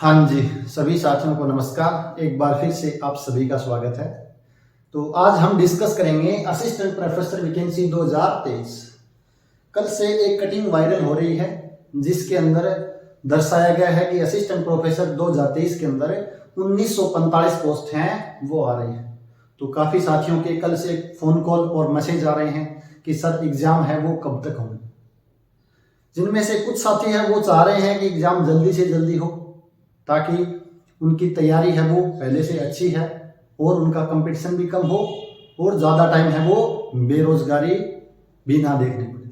हाँ जी, सभी साथियों को नमस्कार। एक बार फिर से आप सभी का स्वागत है। तो आज हम डिस्कस करेंगे असिस्टेंट प्रोफेसर वैकेंसी 2023। कल से एक कटिंग वायरल हो रही है जिसके अंदर दर्शाया गया है कि असिस्टेंट प्रोफेसर 2023 के अंदर 1945 पोस्ट हैं वो आ रही हैं। तो काफ़ी साथियों के कल से फ़ोन कॉल और मैसेज आ रहे हैं कि सर एग्ज़ाम है वो कब तक होंगे। जिनमें से कुछ साथी हैं वो चाह रहे हैं कि एग्ज़ाम जल्दी से जल्दी हो ताकि उनकी तैयारी है वो पहले से अच्छी है और उनका कंपटीशन भी कम हो और ज़्यादा टाइम है वो बेरोजगारी भी ना देखनी पड़े।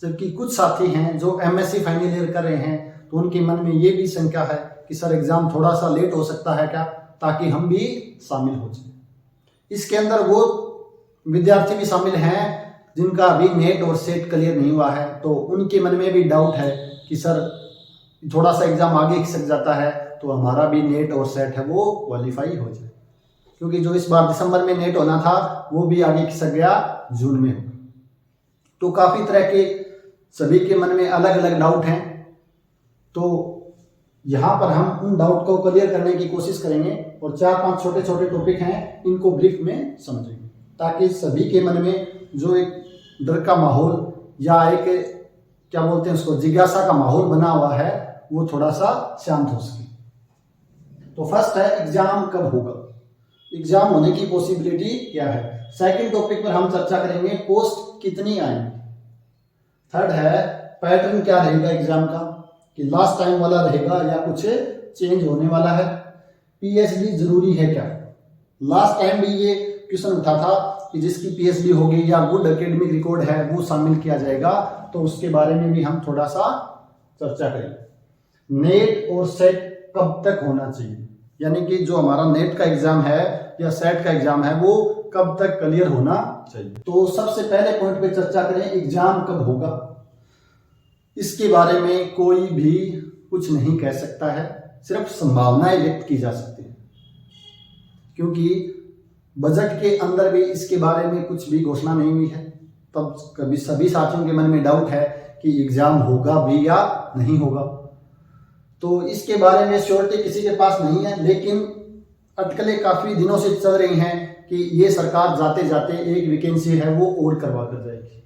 जबकि कुछ साथी हैं जो एमएससी फाइनल ईयर कर रहे हैं तो उनके मन में ये भी शंका है कि सर एग्ज़ाम थोड़ा सा लेट हो सकता है क्या, ताकि हम भी शामिल हो जाए। इसके अंदर वो विद्यार्थी भी शामिल हैं जिनका अभी नेट और सेट क्लियर नहीं हुआ है, तो उनके मन में भी डाउट है कि सर थोड़ा सा एग्जाम आगे खिसक जाता है तो हमारा भी नेट और सेट है वो क्वालिफाई हो जाए, क्योंकि जो इस बार दिसंबर में नेट होना था वो भी आगे खिसक गया, जून में हो। तो काफ़ी तरह के सभी के मन में अलग अलग डाउट हैं। तो यहाँ पर हम उन डाउट को क्लियर करने की कोशिश करेंगे और 4-5 छोटे छोटे टॉपिक हैं, इनको ब्रीफ में समझेंगे ताकि सभी के मन में जो एक डर का माहौल या एक क्या बोलते हैं उसको जिज्ञासा का माहौल बना हुआ है वो थोड़ा सा शांत हो सके। तो फर्स्ट है एग्जाम कब होगा, एग्जाम होने की पॉसिबिलिटी क्या है। सेकंड टॉपिक पर हम चर्चा करेंगे पोस्ट कितनी आएंगी। थर्ड है पैटर्न क्या रहेगा एग्जाम का, कि लास्ट टाइम वाला रहेगा या कुछ चेंज होने वाला है। पीएचडी जरूरी है क्या, लास्ट टाइम भी ये क्वेश्चन उठा था कि जिसकी पीएचडी होगी या गुड एकेडमिक रिकॉर्ड है वो शामिल किया जाएगा, तो उसके बारे में भी हम थोड़ा सा चर्चा करेंगे। नेट और सेट कब तक होना चाहिए, यानी कि जो हमारा नेट का एग्जाम है या सेट का एग्जाम है वो कब तक क्लियर होना चाहिए। तो सबसे पहले पॉइंट पे चर्चा करें एग्जाम कब होगा। इसके बारे में कोई भी कुछ नहीं कह सकता है, सिर्फ संभावनाएं व्यक्त की जा सकती है, क्योंकि बजट के अंदर भी इसके बारे में कुछ भी घोषणा नहीं हुई है। तब कभी सभी साथियों के मन में डाउट है कि एग्जाम होगा भी या नहीं होगा। तो इसके बारे में श्योरिटी किसी के पास नहीं है, लेकिन अटकलें काफ़ी दिनों से चल रही हैं कि ये सरकार जाते जाते एक वैकेंसी है वो और करवा कर जाएगी।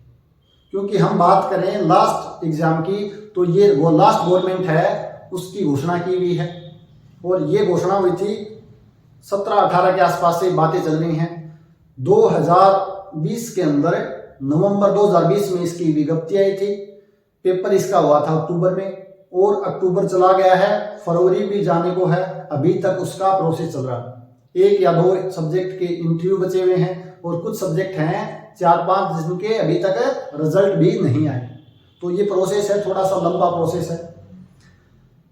क्योंकि हम बात करें लास्ट एग्जाम की तो ये वो लास्ट गवर्नमेंट है उसकी घोषणा की हुई है, और ये घोषणा हुई थी 17-18 के आसपास से बातें चल रही हैं। 2020 के अंदर नवंबर 2020 में इसकी विज्ञप्ति आई थी, पेपर इसका हुआ था अक्टूबर में, और अक्टूबर चला गया है, फरवरी भी जाने को है, अभी तक उसका प्रोसेस चल रहा है। 1 या 2 सब्जेक्ट के इंटरव्यू बचे हुए हैं और कुछ सब्जेक्ट हैं 4-5 जिनके अभी तक रिजल्ट भी नहीं आए। तो ये प्रोसेस है, थोड़ा सा लंबा प्रोसेस है।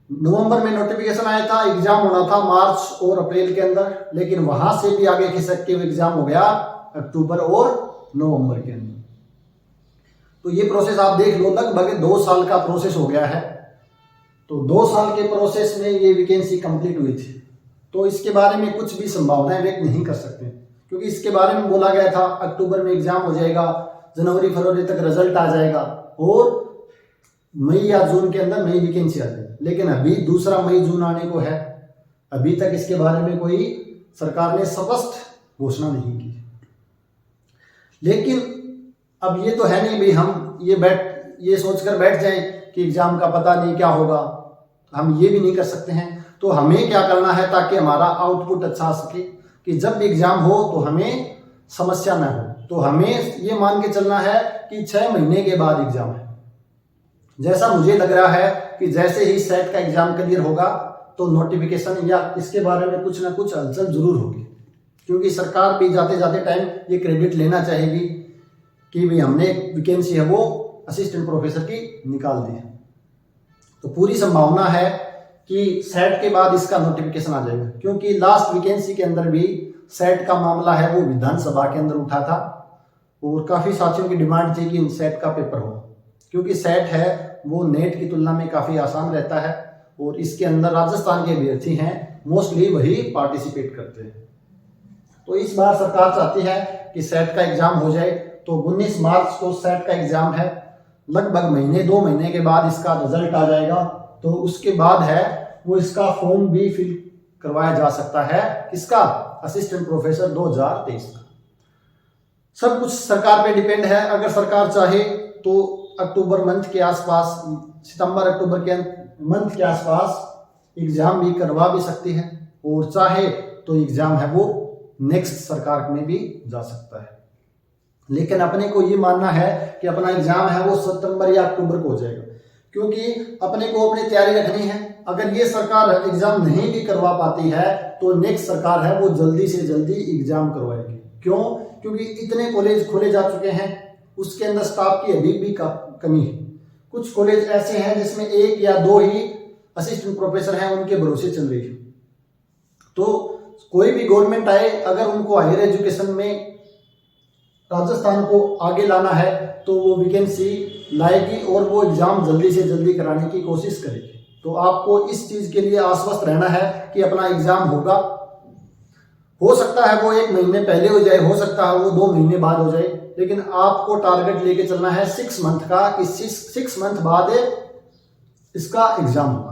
नवंबर में नोटिफिकेशन आया था, एग्जाम होना था मार्च और अप्रैल के अंदर, लेकिन वहां से भी आगे खिसक के एग्जाम हो गया अक्टूबर और नवंबर के अंदर। तो ये प्रोसेस आप देख लो, लगभग 2 साल का प्रोसेस हो गया है। तो 2 साल के प्रोसेस में ये वैकेंसी कंप्लीट हुई थी। तो इसके बारे में कुछ भी संभावनाएं व्यक्त नहीं कर सकते, क्योंकि इसके बारे में बोला गया था अक्टूबर में एग्जाम हो जाएगा, जनवरी फरवरी तक रिजल्ट आ जाएगा और मई या जून के अंदर नई वैकेंसी आ जाएगी। लेकिन अभी दूसरा मई जून आने को है, अभी तक इसके बारे में कोई सरकार ने स्पष्ट घोषणा नहीं की। लेकिन अब ये तो है नहीं भी हम ये सोचकर बैठ जाएं कि एग्जाम का पता नहीं क्या होगा, हम ये भी नहीं कर सकते हैं। तो हमें क्या करना है ताकि हमारा आउटपुट अच्छा आ सके, कि जब भी एग्जाम हो तो हमें समस्या न हो। तो हमें ये मान के चलना है कि 6 महीने के बाद एग्जाम है। जैसा मुझे लग रहा है कि जैसे ही सेट का एग्जाम क्लियर होगा तो नोटिफिकेशन या इसके बारे में कुछ ना कुछ हलचल जरूर होगी, क्योंकि सरकार भी जाते जाते टाइम ये क्रेडिट लेना चाहेगी कि भाई हमने वैकेंसी है वो असिस्टेंट प्रोफेसर की निकाल दी है। तो पूरी संभावना है कि सेट के बाद इसका नोटिफिकेशन आ जाएगा, क्योंकि लास्ट वैकेंसी के अंदर भी सेट का मामला है वो विधानसभा के अंदर उठा था और काफ़ी साथियों की डिमांड थी कि सेट का पेपर हो, क्योंकि सेट है वो नेट की तुलना में काफ़ी आसान रहता है और इसके अंदर राजस्थान के अभ्यर्थी हैं मोस्टली वही पार्टिसिपेट करते हैं। तो इस बार सरकार चाहती है कि सेट का एग्जाम हो जाए। तो 19 मार्च को सेट का एग्जाम है, लगभग 2 महीने के बाद इसका रिजल्ट आ जाएगा। तो उसके बाद है वो इसका फॉर्म भी फिल करवाया जा सकता है। किसका? असिस्टेंट प्रोफेसर 2023 का। सब कुछ सरकार पे डिपेंड है। अगर सरकार चाहे तो अक्टूबर मंथ के आसपास, सितंबर अक्टूबर के मंथ के आसपास एग्जाम भी करवा भी सकती है, और चाहे तो एग्जाम है वो नेक्स्ट सरकार में भी जा सकता है। लेकिन अपने को ये मानना है कि अपना एग्जाम है वो सितंबर या अक्टूबर को हो जाएगा, क्योंकि अपने को अपनी तैयारी रखनी है। अगर ये सरकार एग्जाम नहीं भी करवा पाती है तो नेक्स्ट सरकार है वो जल्दी से जल्दी एग्जाम करवाएगी। क्यों? क्योंकि इतने कॉलेज खोले जा चुके हैं, उसके अंदर स्टाफ की अभी भी कमी है। कुछ कॉलेज ऐसे हैं जिसमें 1 या 2 ही असिस्टेंट प्रोफेसर हैं, उनके भरोसे चल रही है। तो कोई भी गवर्नमेंट आए, अगर उनको हायर एजुकेशन में राजस्थान को आगे लाना है तो वो वैकेंसी लाएगी और वो एग्जाम जल्दी से जल्दी कराने की कोशिश करेगी। तो आपको इस चीज के लिए आश्वस्त रहना है कि अपना एग्जाम होगा। हो सकता है वो 1 महीने पहले हो जाए, हो सकता है वो 2 महीने बाद हो जाए, लेकिन आपको टारगेट लेके चलना है 6 मंथ का। इस 6 मंथ बाद इसका एग्जाम होगा।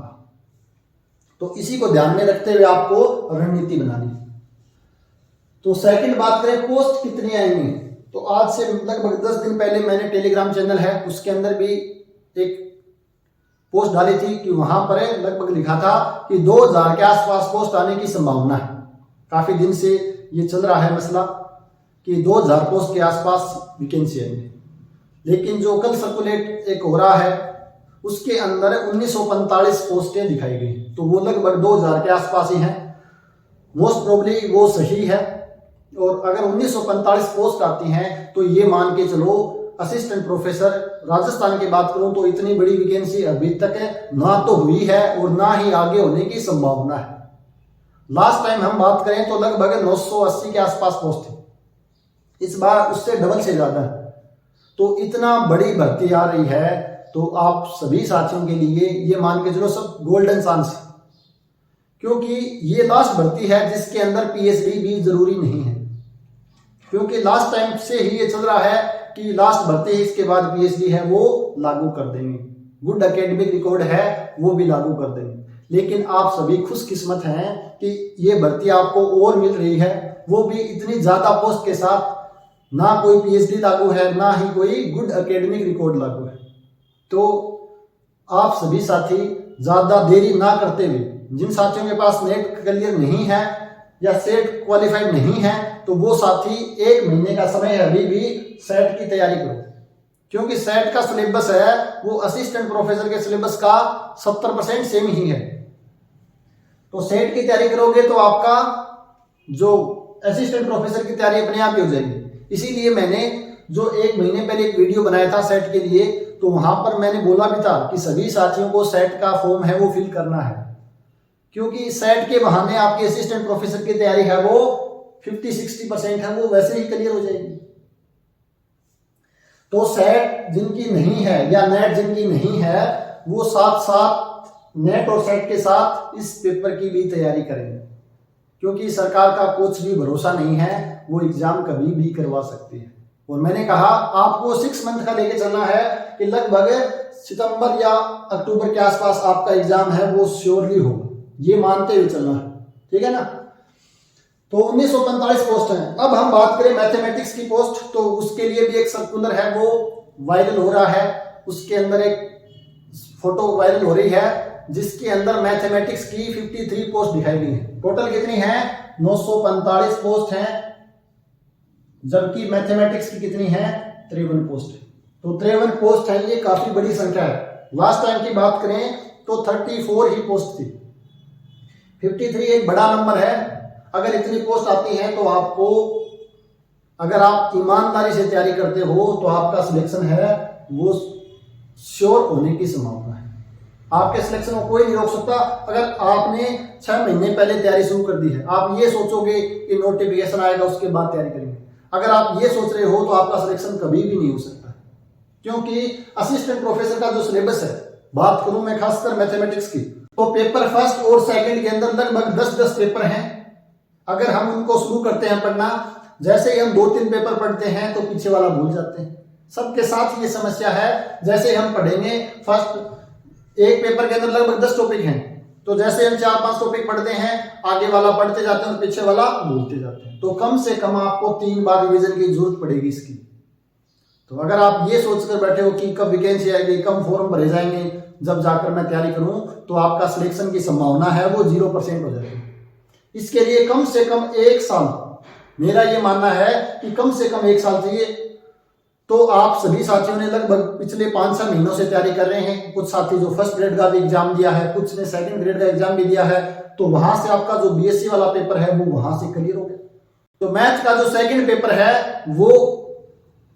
तो इसी को ध्यान में रखते हुए आपको रणनीति बनानी है। तो सेकंड बात करें, पोस्ट कितनी आएंगी, तो आज से लगभग 10 दिन पहले मैंने टेलीग्राम चैनल है उसके अंदर भी एक पोस्ट डाली थी कि वहां पर लगभग लिखा था कि 2000 के आसपास पोस्ट आने की संभावना है। काफी दिन से ये चल रहा है मसला कि 2000 पोस्ट के आसपास वैकेंसी आएंगे, लेकिन जो कल सर्कुलेट एक हो रहा है उसके अंदर 1945 पोस्टें दिखाई गई, तो वो लगभग 2000 के आसपास ही हैं। मोस्ट प्रोबेबली वो सही है। और अगर 1945 पोस्ट आती हैं तो ये मान के चलो असिस्टेंट प्रोफेसर राजस्थान की बात करूं तो इतनी बड़ी वैकेंसी अभी तक ना तो हुई है और ना ही आगे होने की संभावना है। लास्ट टाइम हम बात करें तो लगभग 980 के आसपास पोस्ट थी, इस बार उससे डबल से ज्यादा है। तो इतना बड़ी भर्ती आ रही है, तो आप सभी साथियों के लिए ये मान के चलो सब गोल्डन चांस है, क्योंकि ये लास्ट भर्ती है जिसके अंदर पीएचडी भी जरूरी नहीं है। क्योंकि लास्ट टाइम से ही ये चल रहा है कि लास्ट भर्ती है, इसके बाद पीएचडी है वो लागू कर देंगे, गुड एकेडमिक रिकॉर्ड है वो भी लागू कर देंगे। लेकिन आप सभी खुशकिस्मत हैं कि ये भर्ती आपको और मिल रही है, वो भी इतनी ज्यादा पोस्ट के साथ। ना कोई पीएचडी लागू है, ना ही कोई गुड एकेडमिक रिकॉर्ड लागू है। तो आप सभी साथी ज्यादा देरी ना करते हुए, जिन साथियों के पास नेट क्लियर नहीं है या सेट क्वालिफाइड नहीं है, तो वो साथी 1 महीने का समय है अभी भी सेट की तैयारी करो, क्योंकि सेट का सिलेबस है वो असिस्टेंट प्रोफेसर के सिलेबस का 70% सेम ही है। तो सेट की तैयारी करोगे तो आपका जो असिस्टेंट प्रोफेसर की तैयारी अपने आप ही हो जाएगी। इसीलिए मैंने जो 1 महीने पहले एक वीडियो बनाया था सेट के लिए, तो वहां पर मैंने बोला भी था कि सभी साथियों को सेट का फॉर्म है वो फिल करना है, क्योंकि सेट के बहाने आपकी असिस्टेंट प्रोफेसर की तैयारी है वो 50-60% है वो वैसे ही क्लियर हो जाएगी। तो सेट जिनकी नहीं है या नेट जिनकी नहीं है वो साथ साथ नेट और सेट के साथ इस पेपर की भी तैयारी करेंगे, क्योंकि सरकार का कुछ भी भरोसा नहीं है, वो एग्जाम कभी भी करवा सकती है। और मैंने कहा आपको 6 मंथ का लेके चलना है कि लगभग सितंबर या अक्टूबर के आसपास आपका एग्जाम है वो श्योरली होगा, ये मानते हुए चलना है, ठीक है ना। तो 1945 पोस्ट हैं। अब हम बात करें मैथमेटिक्स की पोस्ट, तो उसके लिए भी एक सर्कुलर है वो वायरल हो रहा है। उसके अंदर एक फोटो वायरल हो रही है जिसके अंदर मैथमेटिक्स की 53 पोस्ट दिखाई गई है। टोटल कितनी है? 945 पोस्ट हैं, जबकि मैथमेटिक्स की कितनी है? 53 पोस्ट। तो 53 पोस्ट है, ये काफी बड़ी संख्या है। लास्ट टाइम की बात करें तो 34 ही पोस्ट थी, 53 एक बड़ा नंबर है। अगर इतनी पोस्ट आती है तो आपको, अगर आप ईमानदारी से तैयारी करते हो तो आपका सिलेक्शन है वो श्योर होने की संभावना है। आपके सिलेक्शन को कोई नहीं रोक सकता। अगर आपने 6 महीने पहले तैयारी शुरू कर दी है, आप ये सोचोगे कि नोटिफिकेशन आएगा उसके बाद तैयारी करेंगे, अगर आप ये सोच रहे हो तो आपका सिलेक्शन कभी भी नहीं हो सकता, क्योंकि असिस्टेंट प्रोफेसर का जो सिलेबस है, बात करूं मैं खासकर मैथमेटिक्स की, तो पेपर फर्स्ट और सेकंड के अंदर लगभग 10-10 पेपर हैं। अगर हम उनको शुरू करते हैं पढ़ना, जैसे ही हम 2-3 पेपर पढ़ते हैं तो पीछे वाला भूल जाते हैं। सबके साथ ये समस्या है। जैसे हम पढ़ेंगे फर्स्ट एक पेपर के अंदर लगभग 10 टॉपिक हैं, तो जैसे हम 4-5 टॉपिक पढ़ते हैं, आगे वाला पढ़ते जाते हैं और पीछे वाला भूलते जाते हैं। तो कम से कम आपको 3 बार रिवीजन की जरूरत पड़ेगी इसकी। तो अगर आप ये सोचकर बैठे हो कि कब वैकेंसी आएगी, कब फॉर्म भरे जाएंगे, जब जाकर मैं तैयारी करूं, तो आपका सिलेक्शन की संभावना है वो 0% हो जाएगी। इसके लिए कम से कम 1 साल, मेरा ये मानना है कि कम से कम 1 साल चाहिए। तो आप सभी साथियों ने लगभग पिछले 5-6 महीनों से तैयारी कर रहे हैं। कुछ साथी जो फर्स्ट ग्रेड का भी एग्जाम दिया है, कुछ ने सेकंड ग्रेड का एग्जाम भी दिया है, तो वहां से आपका जो बीएससी वाला पेपर है वो वहां से क्लियर हो गया। तो मैथ का जो सेकंड पेपर है वो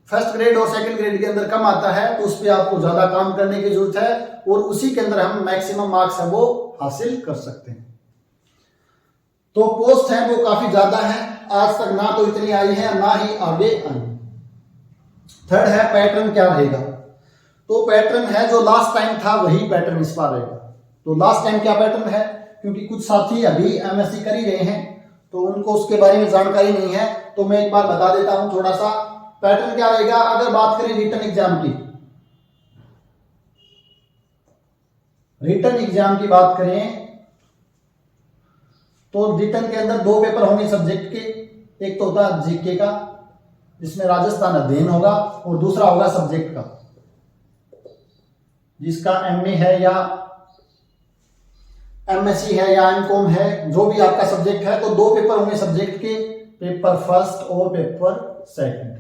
फर्स्ट ग्रेड और सेकंड ग्रेड के अंदर कम आता है, तो उस पर आपको ज्यादा काम करने की जरूरत है और उसी के अंदर हम मैक्सिमम मार्क्स है वो हासिल कर सकते हैं। तो पोस्ट है वो काफी ज्यादा है, आज तक ना तो इतनी आई है ना ही आगे आई। थर्ड है पैटर्न क्या रहेगा। तो पैटर्न है जो लास्ट टाइम था वही पैटर्न इस बार रहेगा। तो लास्ट टाइम क्या पैटर्न है, क्योंकि कुछ साथी अभी एमएससी कर ही रहे हैं तो उनको उसके बारे में जानकारी नहीं है, तो मैं एक बार बता देता हूं थोड़ा सा पैटर्न क्या रहेगा। अगर बात करें रिटन एग्जाम की, रिटन एग्जाम की बात करें तो रिटन के अंदर 2 पेपर होंगे सब्जेक्ट के। एक तो होता है जीके का जिसमें राजस्थान अध्ययन होगा और दूसरा होगा सब्जेक्ट का जिसका एमए है या एमएससी है या एमकॉम है, जो भी आपका सब्जेक्ट है। तो 2 पेपर होंगे सब्जेक्ट के, पेपर फर्स्ट और पेपर सेकंड,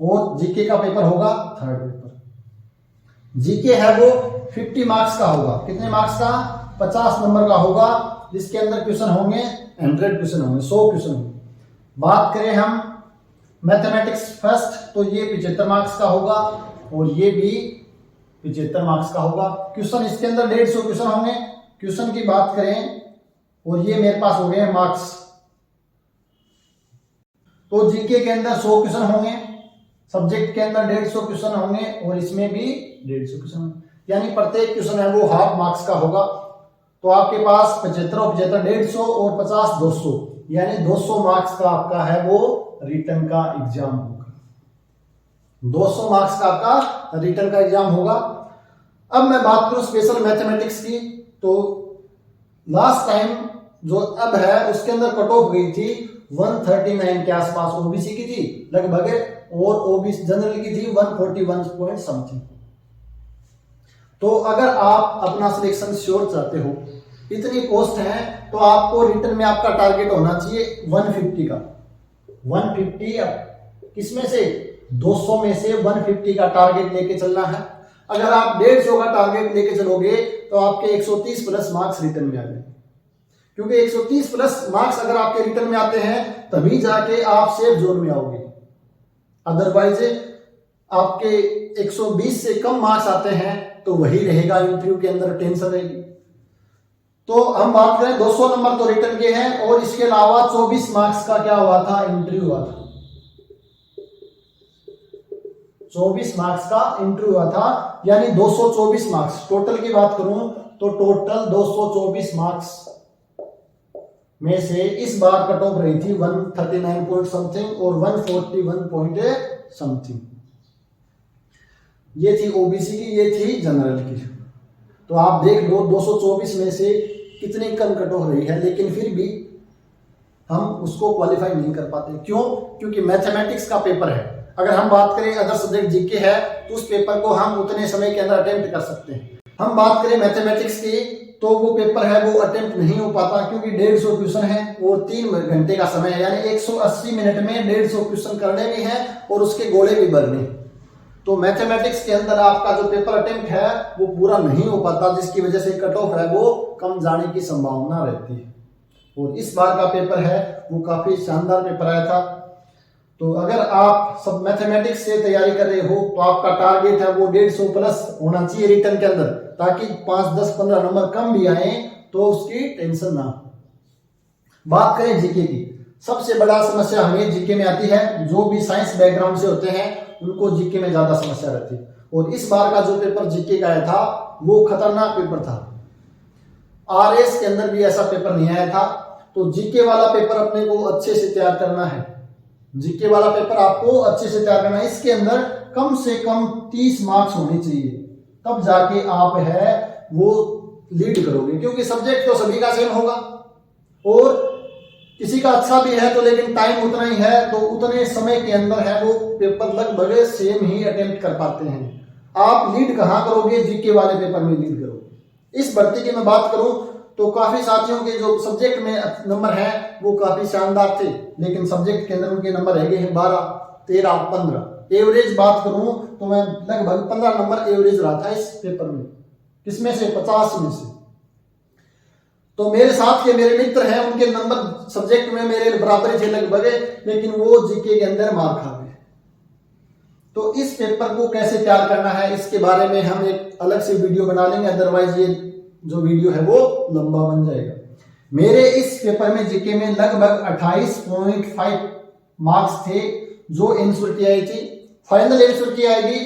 और जीके का पेपर होगा थर्ड पेपर। जीके है वो 50 मार्क्स का होगा। कितने मार्क्स का? 50 नंबर का होगा, जिसके अंदर क्वेश्चन होंगे 100 क्वेश्चन होंगे, 100 क्वेश्चन होंगे। बात करें हम मैथमेटिक्स फर्स्ट, तो ये 75 मार्क्स का होगा और ये भी 75 मार्क्स का होगा। क्वेश्चन इसके अंदर 150 क्वेश्चन होंगे। क्वेश्चन की बात करें और ये मेरे पास हो गए मार्क्स। तो जीके के अंदर 100 क्वेश्चन होंगे, सब्जेक्ट के अंदर 150 क्वेश्चन होंगे और इसमें भी 150 क्वेश्चन होंगे, यानी प्रत्येक क्वेश्चन है वो हाफ मार्क्स का होगा। तो आपके पास 75 और 75 150 और 50 200, यानी 200 मार्क्स का आपका है वो रिटन का एग्जाम होगा। 200 मार्क्स का आपका रिटन का एग्जाम होगा। अब मैं बात करूं स्पेशल मैथमेटिक्स की, तो लास्ट टाइम जो अब है उसके अंदर कट ऑफ गई थी 139 के आसपास ओबीसी की थी लगभग, और ओबीसी जनरल की थी 141 पॉइंट समथिंग। तो अगर आप अपना सिलेक्शन श्योर चाहते हो, इतनी पोस्ट है, तो आपको रिटन में आपका टारगेट होना चाहिए 150 का। 150 किसमें से? 200 में से 150 का टारगेट लेके चलना है। अगर आप 150 का टारगेट लेके चलोगे तो आपके 130 प्लस मार्क्स रिटन में आ जाएंगे, क्योंकि 130 प्लस मार्क्स अगर आपके रिटन में आते हैं तभी जाके आप सेफ जोन में आओगे। अदरवाइज आपके 120 से कम मार्क्स आते हैं तो वही रहेगा इंटरव्यू के अंदर टेंशन रहेगी। तो हम बात करें 200 नंबर तो रिटन के हैं, और इसके अलावा 24 मार्क्स का क्या हुआ था? इंटरव्यू हुआ था। 24 मार्क्स का इंटरव्यू हुआ था, यानी 224 मार्क्स। टोटल की बात करूं तो टोटल 224 मार्क्स में से इस बार कट ऑफ रही थी 139 पॉइंट समथिंग और 141 पॉइंट समथिंग। ये थी ओबीसी की, ये थी जनरल की। तो आप देख लो 224 में से कितनी कम कट ऑफ रही है, लेकिन फिर भी हम उसको क्वालिफाई नहीं कर पाते। क्यों? क्योंकि मैथमेटिक्स का पेपर है। अगर हम बात करें अदर सब्जेक्ट जीके है तो उस पेपर को हम उतने समय के अंदर अटेम्प्ट कर सकते हैं। हम बात करें मैथमेटिक्स की तो वो पेपर है वो अटेम्प्ट नहीं हो पाता, क्योंकि 150 क्वेश्चन है और 3 घंटे का समय है, यानी 180 मिनट में 150 क्वेश्चन करने भी हैं और उसके गोले भी भरने। तो मैथमेटिक्स के अंदर आपका जो पेपर अटेम्प्ट है वो पूरा नहीं हो पाता, जिसकी वजह से कट ऑफ है वो कम जाने की संभावना रहती है। और इस बार का पेपर है वो काफी शानदार पेपर आया था। तो अगर आप सब मैथमेटिक्स से तैयारी कर रहे हो तो आपका टारगेट है वो 150 प्लस होना चाहिए रिटन के अंदर, ताकि 5, 10, 15 नंबर कम भी आए तो उसकी टेंशन ना हो। बात करें जीके की, सबसे बड़ा समस्या हमें जीके में आती है। जो भी साइंस बैकग्राउंड से होते हैं उनको जीके में ज्यादा समस्या रहती है। और इस बार का जो पेपर जीके का आया था वो खतरनाक पेपर था। आरएस के अंदर भी ऐसा पेपर नहीं आया था। तो जीके वाला पेपर अपने को अच्छे से तैयार करना है। जीके वाला पेपर आपको अच्छे से तैयार करना है। इसके अंदर कम से कम 30 मार्क्स होने चाहिए, तब जाके आप है वो लीड करोगे, क्योंकि सब्जेक्ट तो सभी का सेम होगा और किसी का अच्छा भी है तो लेकिन टाइम उतना ही है, तो उतने समय के अंदर है वो पेपर लगभग सेम ही अटेम्प्ट कर पाते हैं। आप लीड कहाँ करोगे? जीके वाले पेपर में लीड करोगे। इस भर्ती की मैं बात करूं तो काफी साथियों के जो सब्जेक्ट में नंबर हैं वो काफी शानदार थे, लेकिन सब्जेक्ट के अंदर उनके नंबर रह गए हैं 12, 13, 15। एवरेज बात करूं तो मैं लगभग 15 नंबर एवरेज रहा था इस पेपर में। किसमें से? 50 में से। तो मेरे साथ के मेरे मित्र हैं, उनके नंबर सब्जेक्ट में मेरे बराबर थे लगभग, लेकिन वो जीके के अंदर मार खा गए। तो इस पेपर को कैसे तैयार करना है इसके बारे में हम एक अलग से वीडियो बना लेंगे, अदरवाइज ये जो वीडियो है वो लंबा बन जाएगा। मेरे इस पेपर में जीके में लगभग 28.5 मार्क्स थे जो एनसीईआरटी आई थी। फाइनल एनसीईआरटी आएगी,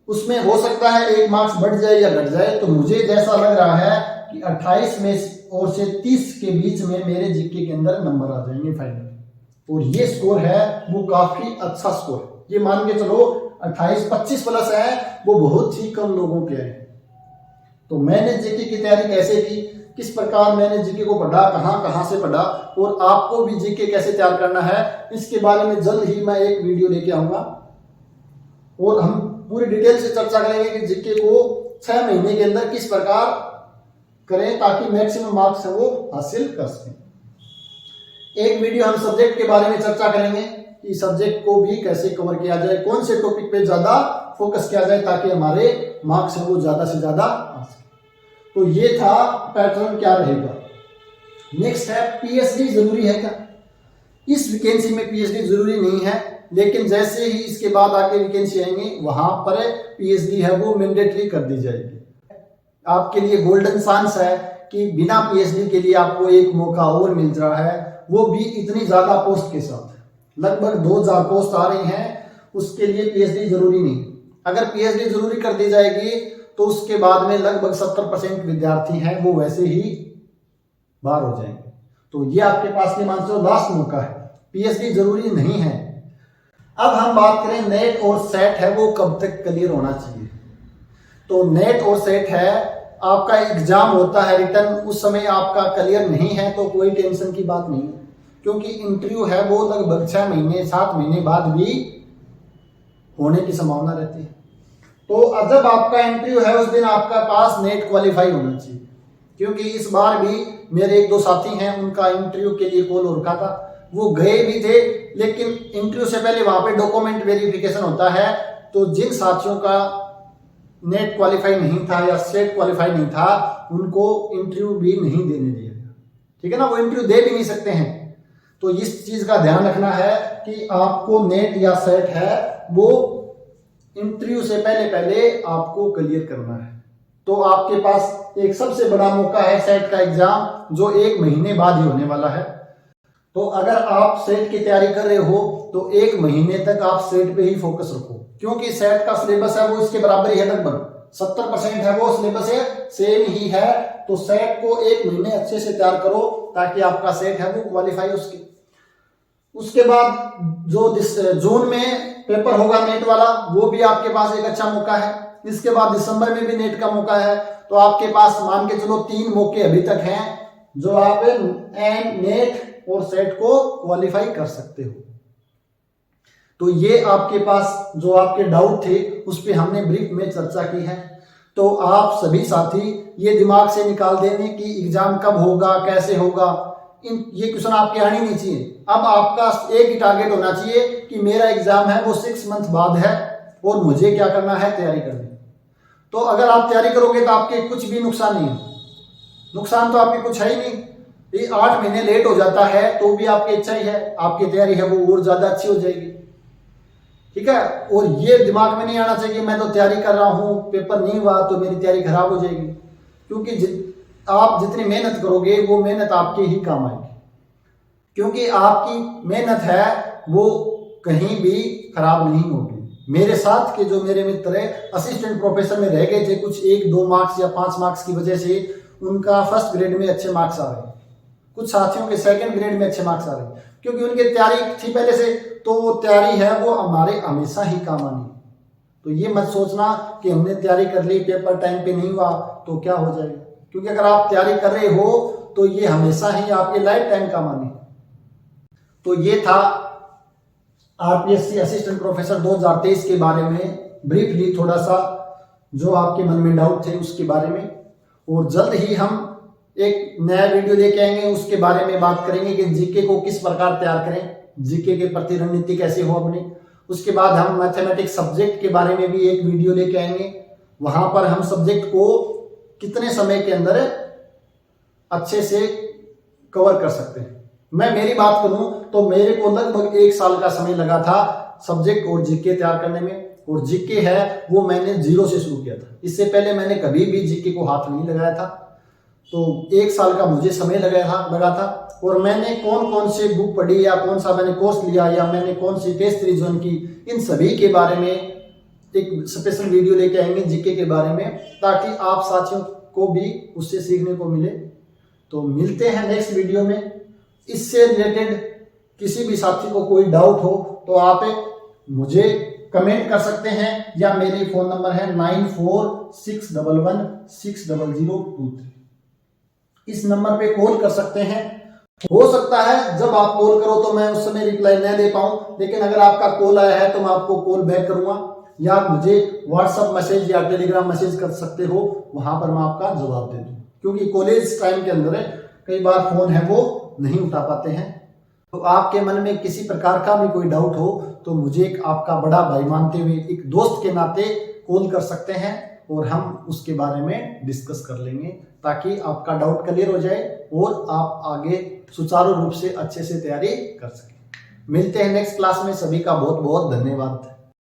उसमें हो सकता है 1 मार्क्स बढ़ जाए या घट जाए। तो मुझे जैसा लग रहा है कि 28 में और से 30 के बीच में मेरे जीके के अंदर नंबर आ जाएंगे फाइनल। और ये स्कोर है वो काफी अच्छा स्कोर है। ये मान के चलो 28, 25 प्लस है वो बहुत ही कम लोगों के हैं। तो मैंने जीके की तैयारी कैसे की, किस प्रकार मैंने जीके को पढ़ा, कहां से पढ़ा, और आपको भी जीके कैसे तैयार करना है, इसके बारे में जल्द ही मैं एक वीडियो लेके आऊंगा और हम पूरी डिटेल से चर्चा करेंगे कि जीके को 6 महीने के अंदर किस प्रकार करें ताकि मैक्सिमम मार्क्स है वो हासिल कर सकें। एक वीडियो हम सब्जेक्ट के बारे में चर्चा करेंगे कि सब्जेक्ट को भी कैसे कवर किया जाए, कौन से टॉपिक पे ज्यादा फोकस किया जाए ताकि हमारे मार्क्स है वो ज्यादा से ज्यादा आ सके। तो ये था पैटर्न क्या रहेगा। नेक्स्ट है पीएचडी जरूरी है क्या? इस वैकेंसी में पीएचडी जरूरी नहीं है, लेकिन जैसे ही इसके बाद आके वैकेंसी आएंगे वहां पर पीएचडी है वो मैंडेटरी कर दी जाएगी। आपके लिए गोल्डन चांस है कि बिना पीएचडी के लिए आपको एक मौका और मिल रहा है, वो भी इतनी ज्यादा पोस्ट के साथ। लगभग 2000 पोस्ट आ रही हैं, उसके लिए पीएचडी जरूरी नहीं। अगर पीएचडी जरूरी कर दी जाएगी तो उसके बाद में लगभग 70% विद्यार्थी हैं वो वैसे ही बाहर हो जाएंगे। तो ये आपके पास मान लो लास्ट मौका है, पीएचडी जरूरी नहीं है। अब हम बात करें नेट और सेट है वो कब तक क्लियर होना चाहिए। तो नेट और सेट है, आपका एग्जाम होता है रिटर्न, उस समय आपका क्लियर नहीं है तो कोई टेंशन की बात नहीं है, क्योंकि इंटरव्यू है वो लगभग 6 महीने 7 महीने बाद भी होने की संभावना रहती है। तो जब आपका इंटरव्यू है उस दिन आपका पास नेट क्वालिफाई होना चाहिए, क्योंकि इस बार भी मेरे 1-2 साथी हैं उनका इंटरव्यू के लिए कॉल हो रखा था, वो गए भी थे, लेकिन इंटरव्यू से पहले वहां पे डॉक्यूमेंट वेरिफिकेशन होता है। तो जिन साथियों का नेट क्वालिफाई नहीं था या सेट क्वालिफाई नहीं था उनको इंटरव्यू भी नहीं देने दिया गया, ठीक है ना, वो इंटरव्यू दे भी नहीं सकते हैं। तो इस चीज का ध्यान रखना है कि आपको नेट या सेट है वो इंटरव्यू से पहले आपको क्लियर करना है। तो आपके पास एक सबसे बड़ा मौका है सेट का एग्जाम, जो 1 महीने बाद ही होने वाला है। तो अगर आप सेट की तैयारी कर रहे हो तो 1 महीने तक आप सेट पे ही फोकस रखो, क्योंकि सेट का सिलेबस है वो इसके बराबर ही है, लगभग 70% है वो सिलेबस है, सेम ही है। तो सेट को 1 महीने अच्छे से तैयार करो ताकि आपका सेट है वो क्वालिफाई उसके बाद जो जून में पेपर होगा नेट वाला, वो भी आपके पास एक अच्छा मौका है। इसके बाद दिसंबर में भी नेट का मौका है। तो आपके पास मान के चलो 3 मौके अभी तक हैं जो आप नेट और सेट को क्वालिफाई कर सकते हो। तो ये आपके पास जो आपके डाउट थे उस पे हमने ब्रीफ में चर्चा की है। तो आप सभी साथी ये दिमाग से निकाल देने कि एग्जाम कब होगा, कैसे होगा, ये क्वेश्चन आपके आने नहीं चाहिए। अब आपका एक ही टारगेट होना चाहिए कि मेरा एग्जाम है वो 6 मंथ बाद है और मुझे क्या करना है, तैयारी करनी। तो अगर आप तैयारी करोगे तो आपके कुछ भी नुकसान नहीं है, नुकसान तो आपके कुछ है ही नहीं। ये 8 महीने लेट हो जाता है तो भी आपकी इच्छा ही है, आपकी तैयारी है वो और ज्यादा अच्छी हो जाएगी, ठीक है। और ये दिमाग में नहीं आना चाहिए मैं तो तैयारी कर रहा हूं, पेपर नहीं हुआ तो मेरी तैयारी खराब हो जाएगी, क्योंकि आप जितनी मेहनत करोगे वो मेहनत आपके ही काम आएगी, क्योंकि आपकी मेहनत है वो कहीं भी खराब नहीं होगी। मेरे साथ के जो मेरे मित्र है असिस्टेंट प्रोफेसर में रह गए थे, कुछ 1-2 मार्क्स या 5 मार्क्स की वजह से उनका फर्स्ट ग्रेड में अच्छे मार्क्स आ रहे हैं, कुछ साथियों के सेकंड ग्रेड में अच्छे मार्क्स आ रहे हैं, क्योंकि उनकी तैयारी थी पहले से। तो वो तैयारी है वो हमारे हमेशा ही काम आनी। तो ये मत सोचना कि हमने तैयारी कर ली, पेपर टाइम पे नहीं हुआ तो क्या हो जाएगा। क्योंकि अगर आप तैयारी कर रहे हो तो ये हमेशा ही आपके लाइफ टाइम काम आने। तो ये था आरपीएससी असिस्टेंट प्रोफेसर 2023 के बारे में ब्रीफली थोड़ा सा जो आपके मन में डाउट थे उसके बारे में। और जल्द ही हम एक नया वीडियो लेके आएंगे, उसके बारे में बात करेंगे कि जीके को किस प्रकार तैयार करें, जीके के प्रति रणनीति कैसे हो अपनी। उसके बाद हम मैथमेटिक्स सब्जेक्ट के बारे में भी एक वीडियो लेके आएंगे, वहां पर हम सब्जेक्ट को कितने समय के अंदर अच्छे से कवर कर सकते हैं। मैं मेरी बात करूं तो मेरे को लगभग 1 साल का समय लगा था सब्जेक्ट और जीके तैयार करने में। और जीके है वो मैंने 0 से शुरू किया था, इससे पहले मैंने कभी भी जीके को हाथ नहीं लगाया था। तो 1 साल का मुझे समय लगा था। और मैंने कौन कौन से बुक पढ़ी या कौन सा मैंने कोर्स लिया या मैंने कौन सी टेस्ट सीरीज ज्वाइन की, इन सभी के बारे में एक स्पेशल वीडियो लेके आएंगे जीके के बारे में, ताकि आप साथियों को भी उससे सीखने को मिले। तो मिलते हैं नेक्स्ट वीडियो में। इससे रिलेटेड किसी भी साथी को कोई डाउट हो तो आप मुझे कमेंट कर सकते हैं, या मेरे फोन नंबर है 9461160023। इस नंबर पे कॉल कर सकते हैं। हो सकता है जब आप कॉल करो तो मैं उस समय रिप्लाई न दे पाऊं, लेकिन अगर आपका कॉल आया है तो मैं आपको कॉल बैक करूंगा, या आप मुझे व्हाट्सएप मैसेज या टेलीग्राम मैसेज कर सकते हो, वहां पर मैं आपका जवाब दे दूं। क्योंकि कॉलेज टाइम के अंदर कई बार फोन है वो नहीं उठा पाते हैं। तो आपके मन में किसी प्रकार का भी कोई डाउट हो तो मुझे एक आपका बड़ा भाई मानते हुए एक दोस्त के नाते कॉल कर सकते हैं, और हम उसके बारे में डिस्कस कर लेंगे, ताकि आपका डाउट क्लियर हो जाए और आप आगे सुचारू रूप से अच्छे से तैयारी कर सकें। मिलते हैं नेक्स्ट क्लास में। सभी का बहुत बहुत धन्यवाद।